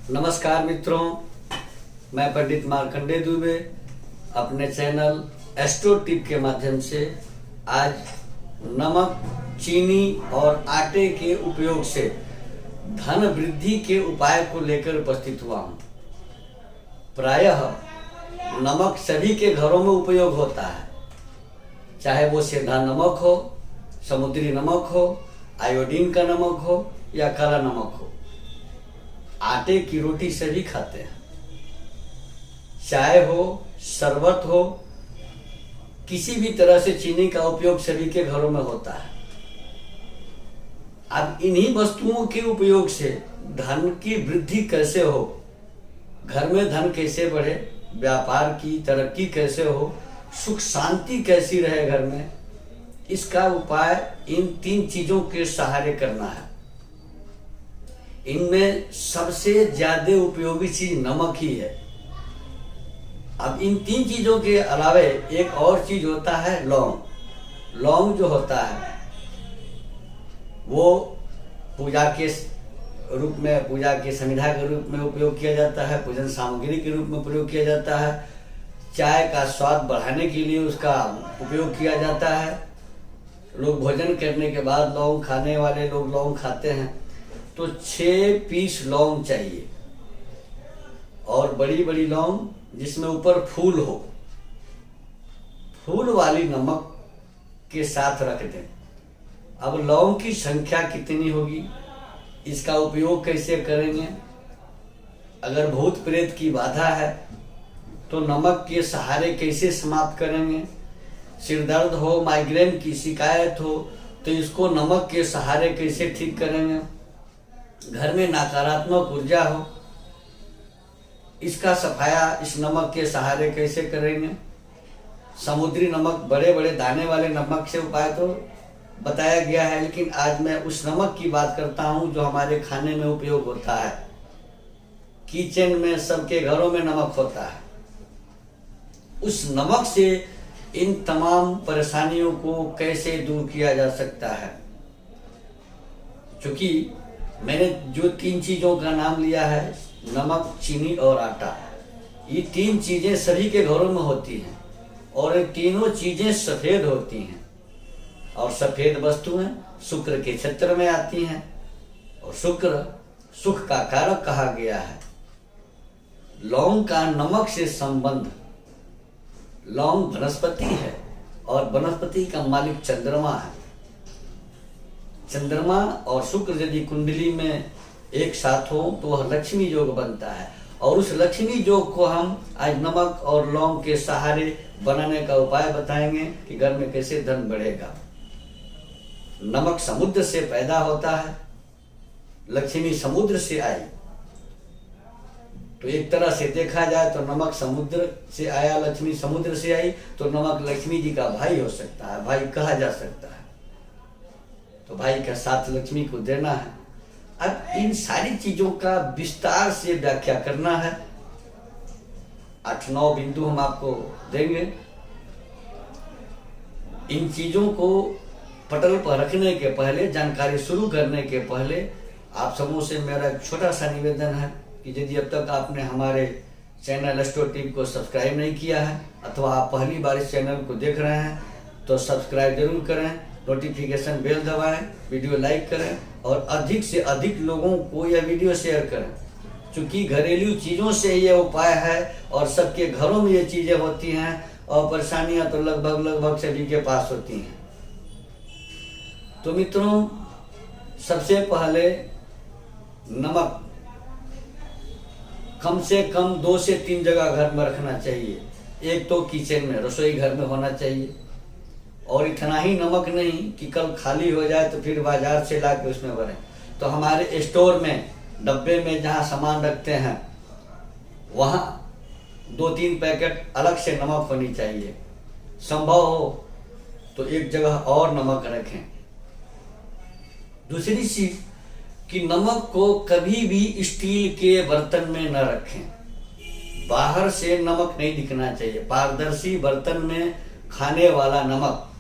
नमस्कार मित्रों, मैं पंडित मार्कंडे दुबे अपने चैनल एस्ट्रो टिप के माध्यम से आज नमक, चीनी और आटे के उपयोग से धन वृद्धि के उपाय को लेकर उपस्थित हुआ हूँ। प्रायः नमक सभी के घरों में उपयोग होता है, चाहे वो सेंधा नमक हो, समुद्री नमक हो, आयोडीन का नमक हो या काला नमक हो। आटे की रोटी सभी खाते हैं, चाय हो, शरबत हो, किसी भी तरह से चीनी का उपयोग सभी के घरों में होता है। अब इन्हीं वस्तुओं के उपयोग से धन की वृद्धि कैसे हो, घर में धन कैसे बढ़े, व्यापार की तरक्की कैसे हो, सुख शांति कैसी रहे घर में, इसका उपाय इन 3 चीजों के सहारे करना है। इनमें सबसे ज्यादा उपयोगी चीज नमक ही है। अब इन 3 चीजों के अलावे एक और चीज होता है लौंग। लौंग जो होता है वो पूजा के रूप में, पूजा के समिधा के रूप में उपयोग किया जाता है, पूजन सामग्री के रूप में प्रयोग किया जाता है, चाय का स्वाद बढ़ाने के लिए उसका उपयोग किया जाता है। लोग भोजन करने के बाद लौंग, खाने वाले लोग लौंग खाते हैं तो 6 पीस लौंग चाहिए, और बड़ी बड़ी लौंग जिसमें ऊपर फूल हो, फूल वाली नमक के साथ रख दें। अब लौंग की संख्या कितनी होगी, इसका उपयोग कैसे करेंगे। अगर भूत प्रेत की बाधा है तो नमक के सहारे कैसे समाप्त करेंगे। सिर दर्द हो, माइग्रेन की शिकायत हो तो इसको नमक के सहारे कैसे ठीक करेंगे। घर में नकारात्मक ऊर्जा हो, इसका सफाया इस नमक के सहारे कैसे करेंगे। समुद्री नमक, बड़े बड़े दाने वाले नमक से उपाय तो बताया गया है, लेकिन आज मैं उस नमक की बात करता हूं जो हमारे खाने में उपयोग होता है। किचन में सबके घरों में नमक होता है। उस नमक से इन तमाम परेशानियों को कैसे दूर किया जा सकता है। क्योंकि मैंने जो 3 चीजों का नाम लिया है, नमक, चीनी और आटा, ये 3 चीजें सभी के घरों में होती हैं और ये तीनों चीजें सफेद होती हैं, और सफेद वस्तुएं शुक्र के क्षेत्र में आती हैं, और शुक्र सुख का कारक कहा गया है। लौंग का नमक से संबंध, लौंग वनस्पति है और वनस्पति का मालिक चंद्रमा है। चंद्रमा और शुक्र यदि कुंडली में एक साथ हो तो वह लक्ष्मी योग बनता है, और उस लक्ष्मी योग को हम आज नमक और लौंग के सहारे बनाने का उपाय बताएंगे कि घर में कैसे धन बढ़ेगा। नमक समुद्र से पैदा होता है, लक्ष्मी समुद्र से आई, तो एक तरह से देखा जाए तो नमक समुद्र से आया, लक्ष्मी समुद्र से आई, तो नमक लक्ष्मी जी का भाई हो सकता है, भाई कहा जा सकता है। तो भाई का साथ लक्ष्मी को देना है। अब इन सारी चीजों का विस्तार से व्याख्या करना है। 8-9 बिंदु हम आपको देंगे। इन चीजों को पटल पर रखने के पहले, जानकारी शुरू करने के पहले, आप सबों से मेरा एक छोटा सा निवेदन है कि यदि अब तक आपने हमारे चैनल एस्ट्रो टिप को सब्सक्राइब नहीं किया है अथवा आप पहली बार इस चैनल को देख रहे हैं तो सब्सक्राइब जरूर करें, नोटिफिकेशन बेल दबाएं, वीडियो लाइक करें और अधिक से अधिक लोगों को यह वीडियो शेयर करें। क्योंकि घरेलू चीज़ों से यह उपाय है और सबके घरों में ये चीज़ें होती हैं, और परेशानियां तो लगभग सभी के पास होती हैं। तो मित्रों, सबसे पहले नमक कम से कम 2 से 3 जगह घर में रखना चाहिए। एक तो किचन में, रसोई घर में होना चाहिए, और इतना ही नमक नहीं कि कल खाली हो जाए तो फिर बाजार से ला के उसमें भरें। तो हमारे स्टोर में, डब्बे में जहाँ सामान रखते हैं वहाँ 2-3 पैकेट अलग से नमक होनी चाहिए। संभव हो तो एक जगह और नमक रखें। दूसरी चीज कि नमक को कभी भी स्टील के बर्तन में न रखें। बाहर से नमक नहीं दिखना चाहिए। पारदर्शी बर्तन में खाने वाला नमक,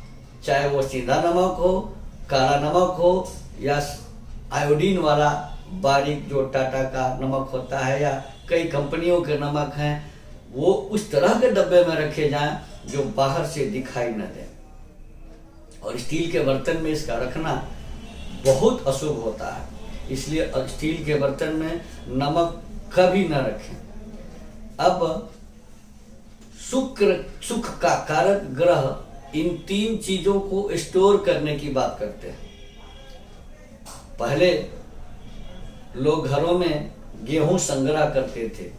चाहे वो सीधा नमक हो, काला नमक हो या आयोडीन वाला बारीक जो टाटा का नमक होता है या कई कंपनियों के नमक हैं, वो उस तरह के डब्बे में रखे जाएं जो बाहर से दिखाई न दें। और स्टील के बर्तन में इसका रखना बहुत अशुभ होता है, इसलिए स्टील के बर्तन में नमक कभी न रखें। अब सुख का कारक ग्रह, इन 3 चीजों को स्टोर करने की बात करते हैं। पहले लोग घरों में गेहूं संग्रह करते थे।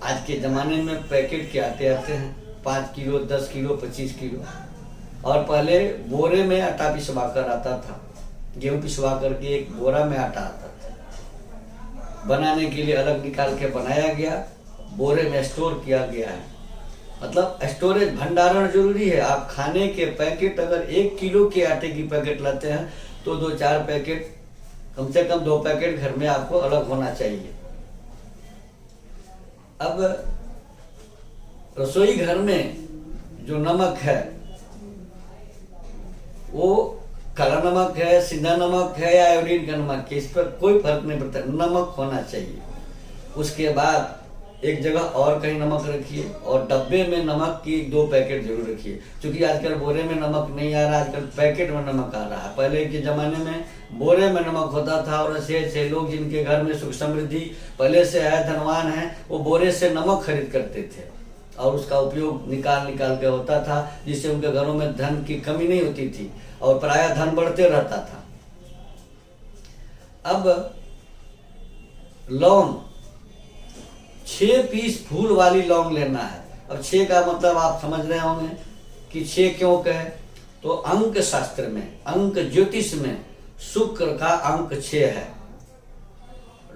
आज के जमाने में पैकेट के आटे आते हैं, 5 किलो, 10 किलो, 25 किलो। और पहले बोरे में आटा पिसवा कर आता था, गेहूं पिसवा करके एक बोरा में आटा आता था। बनाने के लिए अलग निकाल के बनाया गया, बोरे में स्टोर किया गया है। मतलब स्टोरेज, भंडारण जरूरी है। आप खाने के पैकेट अगर 1 किलो के आटे की पैकेट लाते हैं तो 2-4 पैकेट, कम से कम 2 पैकेट घर में आपको अलग होना चाहिए। अब रसोई घर में जो नमक है वो काला नमक है, सीधा नमक है या आयोडीन का नमक है, इस पर कोई फर्क नहीं पड़ता, नमक होना चाहिए। उसके बाद एक जगह और कहीं नमक रखिए और डब्बे में नमक की 2 पैकेट जरूर रखिए, क्योंकि आजकल बोरे में नमक नहीं आ रहा, आजकल पैकेट में नमक आ रहा है। पहले के जमाने में बोरे में नमक होता था और ऐसे लोग जिनके घर में सुख समृद्धि पहले से है, धनवान है, वो बोरे से नमक खरीद करते थे और उसका उपयोग निकाल के होता था, जिससे उनके घरों में धन की कमी नहीं होती थी और प्रायः धन बढ़ते रहता था। अब लौंग, 6 पीस फूल वाली लौंग लेना है। अब 6 का मतलब आप समझ रहे होंगे कि 6 क्यों कहे, तो अंक शास्त्र में, अंक ज्योतिष में शुक्र का अंक 6 है।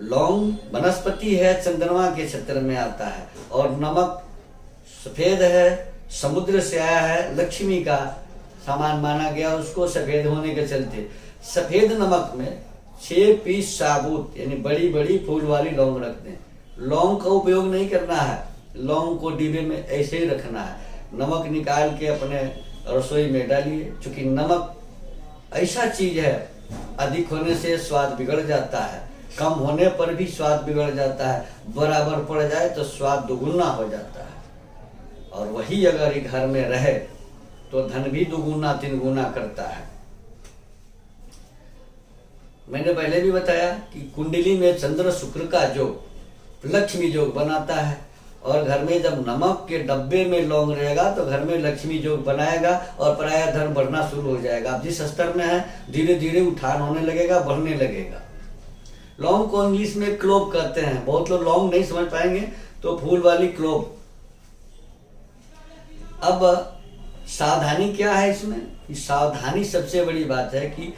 लौंग वनस्पति है, चंद्रमा के क्षेत्र में आता है और नमक सफेद है, समुद्र से आया है, लक्ष्मी का सामान माना गया उसको सफेद होने के चलते। सफेद नमक में 6 पीस साबुत यानी बड़ी बड़ी फूल वाली लौंग रख दें। लौंग का उपयोग नहीं करना है, लौंग को डिब्बे में ऐसे ही रखना है। नमक निकाल के अपने रसोई में डालिए, क्योंकि नमक ऐसा चीज है, अधिक होने से स्वाद बिगड़ जाता है, कम होने पर भी स्वाद बिगड़ जाता है, बराबर पड़ जाए तो स्वाद दुगुना हो जाता है। और वही अगर घर में रहे तो धन भी दुगुना 3 गुना करता है। मैंने पहले भी बताया कि कुंडली में चंद्र शुक्र का योग लक्ष्मी योग बनाता है और घर में जब नमक के डब्बे में लौंग रहेगा तो घर में लक्ष्मी योग बनाएगा और प्रायः धन बढ़ना शुरू हो जाएगा। आप जिस स्तर में है धीरे धीरे उठान होने लगेगा, बढ़ने लगेगा। लौंग को इंग्लिश में क्लोव कहते हैं, बहुत लोग लौंग नहीं समझ पाएंगे तो फूल वाली क्लोव। अब सावधानी क्या है इसमें, सावधानी सबसे बड़ी बात है कि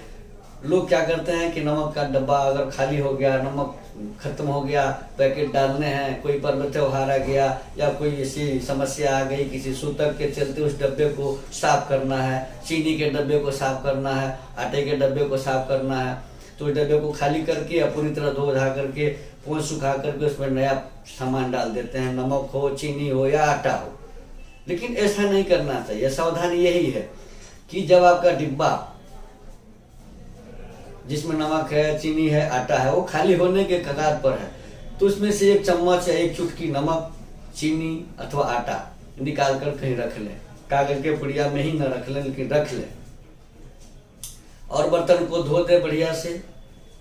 लोग क्या करते हैं कि नमक का डब्बा अगर खाली हो गया, नमक खत्म हो गया, पैकेट डालने हैं, कोई पर्व त्योहार आ गया या कोई ऐसी समस्या आ गई, किसी सूतक के चलते उस डब्बे को साफ करना है, चीनी के डब्बे को साफ करना है, आटे के डब्बे को साफ करना है, तो उस डब्बे को खाली करके पूरी तरह धो धा करके पोंछ सुखा करके उसमें नया सामान डाल देते हैं, नमक हो, चीनी हो या आटा हो। लेकिन ऐसा नहीं करना चाहिए। सावधानी यही है कि जब आपका डिब्बा जिसमें नमक है, चीनी है, आटा है, वो खाली होने के कगार पर है, तो उसमें से 1 चम्मच या 1 चुटकी नमक, चीनी अथवा आटा निकाल कर कहीं रख लें। कागज के पुड़िया में ही न रख लें, लेकिन रख लें और बर्तन को धो दे बढ़िया से।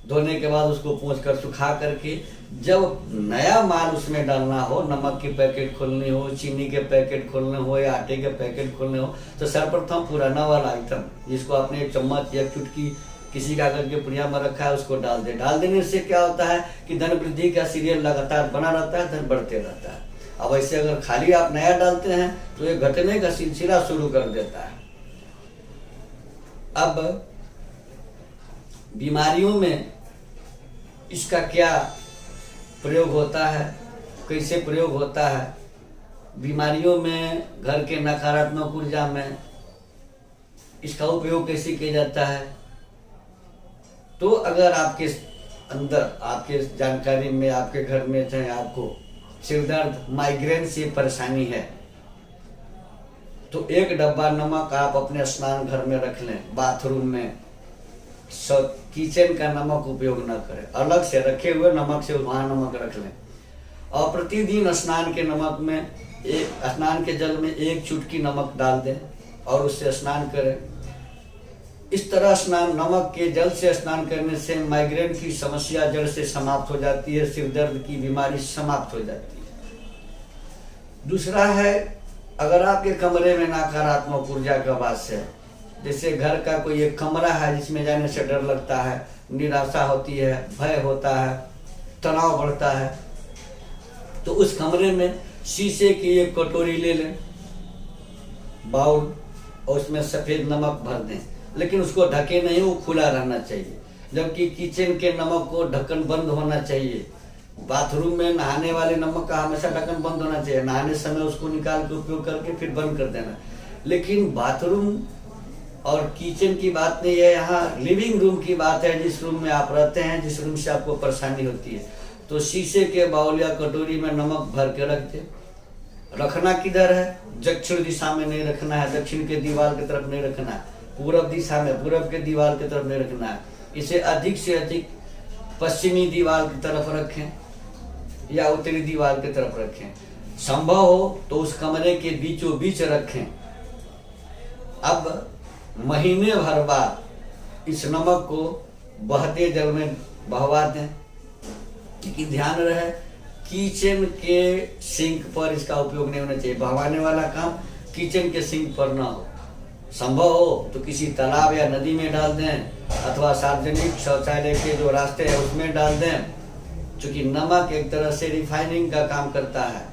धोने के बाद उसको पोंछ कर सुखा करके जब नया माल उसमें डालना हो, नमक की पैकेट खोलनी हो, चीनी के पैकेट खोलने हो या आटे के पैकेट खोलने हो, तो सर्वप्रथम पुराना वाला आइटम जिसको आपने 1 चम्मच या चुटकी किसी कागज के पुड़िया में रखा है उसको डाल दे। डाल देने से क्या होता है कि धन वृद्धि का सीरियल लगातार बना रहता है, धन बढ़ते रहता है। अब ऐसे अगर खाली आप नया डालते हैं तो ये घटने का सिलसिला शुरू कर देता है। अब बीमारियों में इसका क्या प्रयोग होता है, कैसे प्रयोग होता है, बीमारियों में घर के नकारात्मक ऊर्जा में इसका उपयोग कैसे किया जाता है। तो अगर आपके अंदर, आपके जानकारी में, आपके घर में चाहे आपको सिरदर्द, माइग्रेन से परेशानी है तो 1 डब्बा नमक आप अपने स्नान घर में रख लें, बाथरूम में किचन का नमक उपयोग न करें, अलग से रखे हुए नमक से वहाँ नमक रख लें। और प्रतिदिन स्नान के नमक में स्नान के जल में 1 चुटकी नमक डाल दें और उससे स्नान करें। इस तरह नमक के जल से स्नान करने से माइग्रेन की समस्या जड़ से समाप्त हो जाती है, सिर दर्द की बीमारी समाप्त हो जाती है। दूसरा है, अगर आपके कमरे में नकारात्मक ऊर्जा का वास है, जैसे घर का कोई एक कमरा है जिसमें जाने से डर लगता है, निराशा होती है, भय होता है, तनाव बढ़ता है, तो उस कमरे में शीशे की एक कटोरी ले लें, बाउल, और उसमें सफ़ेद नमक भर दें, लेकिन उसको ढके नहीं, वो खुला रहना चाहिए। जबकि किचन के नमक को ढक्कन बंद होना चाहिए। बाथरूम में नहाने वाले नमक का हमेशा ढक्कन बंद होना चाहिए, नहाने समय उसको निकाल के उपयोग करके फिर बंद कर देना। लेकिन बाथरूम और किचन की बात नहीं है, यहाँ लिविंग रूम की बात है, जिस रूम में आप रहते हैं, जिस रूम से आपको परेशानी होती है। तो शीशे के बाउल या कटोरी में नमक भर के रख दे। रखना किधर है? दक्षिण दिशा में नहीं रखना है, दक्षिण के दीवार की तरफ नहीं रखना है, पूरब दिशा में, पूरब के दीवार की तरफ नहीं रखना है। इसे अधिक से अधिक पश्चिमी दीवार की तरफ रखें या उत्तरी दीवार की तरफ रखें। संभव हो तो उस कमरे के बीचों बीच रखें। अब महीने भर बाद इस नमक को बहते जल में बहवा दें। लेकिन ध्यान रहे, किचन के सिंक पर इसका उपयोग नहीं होना चाहिए। बहवाने वाला काम किचन के सिंक पर ना हो। संभव हो तो किसी तालाब या नदी में डाल दें, अथवा सार्वजनिक शौचालय के जो रास्ते हैं उसमें डाल दें। क्योंकि नमक एक तरह से रिफाइनिंग का काम करता है,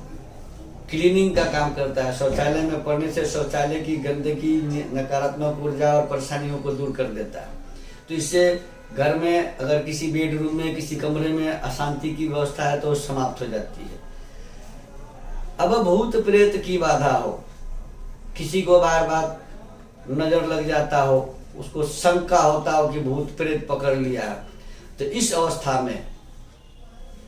क्लीनिंग का काम करता है। शौचालय में पड़ने से शौचालय की गंदगी, नकारात्मक ऊर्जा और परेशानियों को दूर कर देता है। तो इससे घर में अगर किसी बेडरूम में, किसी कमरे में अशांति की व्यवस्था है तो समाप्त हो जाती है। अब भूत प्रेत की बाधा हो, किसी को बार बार नजर लग जाता हो, उसको शंका होता हो कि भूत प्रेत पकड़ लिया है, तो इस अवस्था में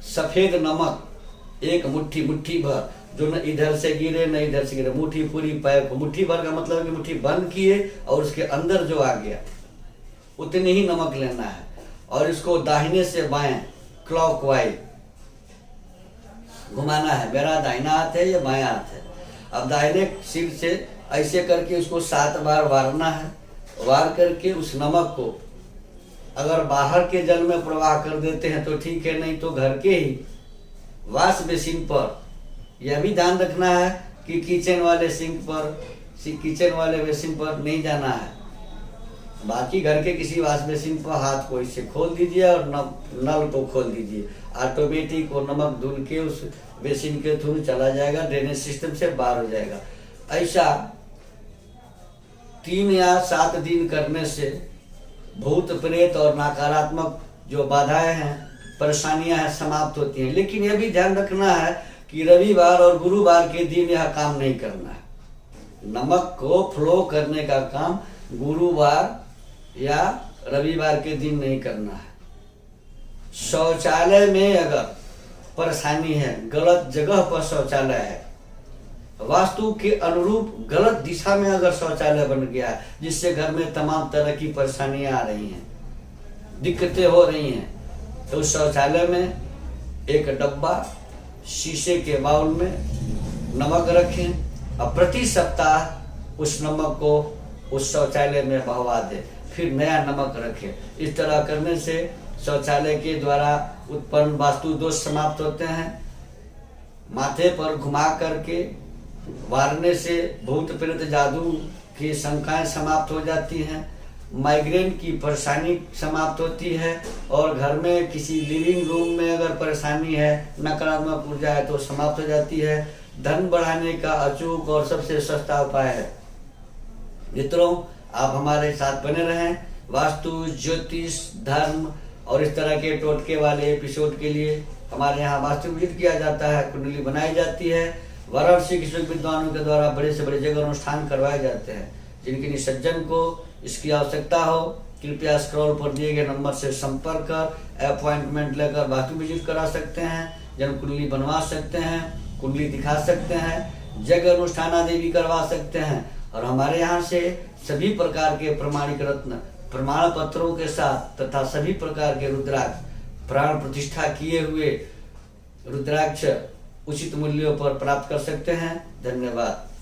सफेद नमक एक मुट्ठी भर, जो न इधर से गिरे न इधर से गिरे, मुट्ठी पूरी पैक हो। मुट्ठी भर का मतलब कि मुट्ठी बंद किए और उसके अंदर जो आ गया उतनी ही नमक लेना है। और इसको दाहिने से बाएं क्लॉकवाइज घुमाना है। मेरा दाहिना हाथ है, ये बायां हाथ है। अब दाहिने सिर से ऐसे करके उसको 7 बार वारना है। वार करके उस नमक को अगर बाहर के जल में प्रवाह कर देते हैं तो ठीक है, नहीं तो घर के ही वॉश बेसिन पर। यह भी ध्यान रखना है कि किचन वाले सिंक पर, किचन वाले बेसिन पर नहीं जाना है। बाकी घर के किसी वॉश बेसिन पर हाथ को इससे खोल दीजिए और नल को खोल दीजिए। ऑटोमेटिक वो नमक धुल के उस बेसिन के थ्रू चला जाएगा, ड्रेनेज सिस्टम से बाहर हो जाएगा। ऐसा 3 या 7 दिन करने से भूत प्रेत और नकारात्मक जो बाधाएं हैं, परेशानियां हैं, समाप्त होती हैं। लेकिन यह भी ध्यान रखना है कि रविवार और गुरुवार के दिन यह काम नहीं करना है। नमक को फ्लो करने का काम गुरुवार या रविवार के दिन नहीं करना है। शौचालय में अगर परेशानी है, गलत जगह पर शौचालय है, वास्तु के अनुरूप गलत दिशा में अगर शौचालय बन गया है, जिससे घर में तमाम तरह की परेशानियां आ रही हैं, दिक्कतें हो रही हैं, तो उस शौचालय में एक डब्बा शीशे के बाउल में नमक रखें और प्रति सप्ताह उस नमक को उस शौचालय में बहवा दें, फिर नया नमक रखें। इस तरह करने से शौचालय के द्वारा उत्पन्न वास्तु दोष समाप्त होते हैं। माथे पर घुमा करके वारने से भूत प्रेत जादू की शंकाएं समाप्त हो जाती हैं। माइग्रेन की परेशानी समाप्त होती है। और घर में किसी लिविंग रूम में अगर परेशानी है, नकारात्मक ऊर्जा है, तो समाप्त हो जाती है। धन बढ़ाने का अचूक और सबसे सस्ता उपाय है। मित्रों, आप हमारे साथ बने रहें। वास्तु, ज्योतिष, धर्म और इस तरह के टोटके वाले एपिसोड के लिए हमारे यहाँ वास्तु विजिट किया जाता है, कुंडली बनाई जाती है। वाराणसी के विद्वानों के द्वारा बड़े से बड़े जगह अनुष्ठान करवाए जाते हैं। जिनके निसज्जन को इसकी आवश्यकता हो, कृपया स्क्रॉल पर दिए गए नंबर से संपर्क कर अपॉइंटमेंट लेकर वास्तु विजिट करा सकते हैं, जन्म कुंडली बनवा सकते हैं, कुंडली दिखा सकते हैं, जगह अनुष्ठान आदि भी करवा सकते हैं। और हमारे यहाँ से सभी प्रकार के प्रमाणिक रत्न प्रमाण पत्रों के साथ तथा सभी प्रकार के रुद्राक्ष प्राण प्रतिष्ठा किए हुए रुद्राक्ष उचित मूल्यों पर प्राप्त कर सकते हैं। धन्यवाद।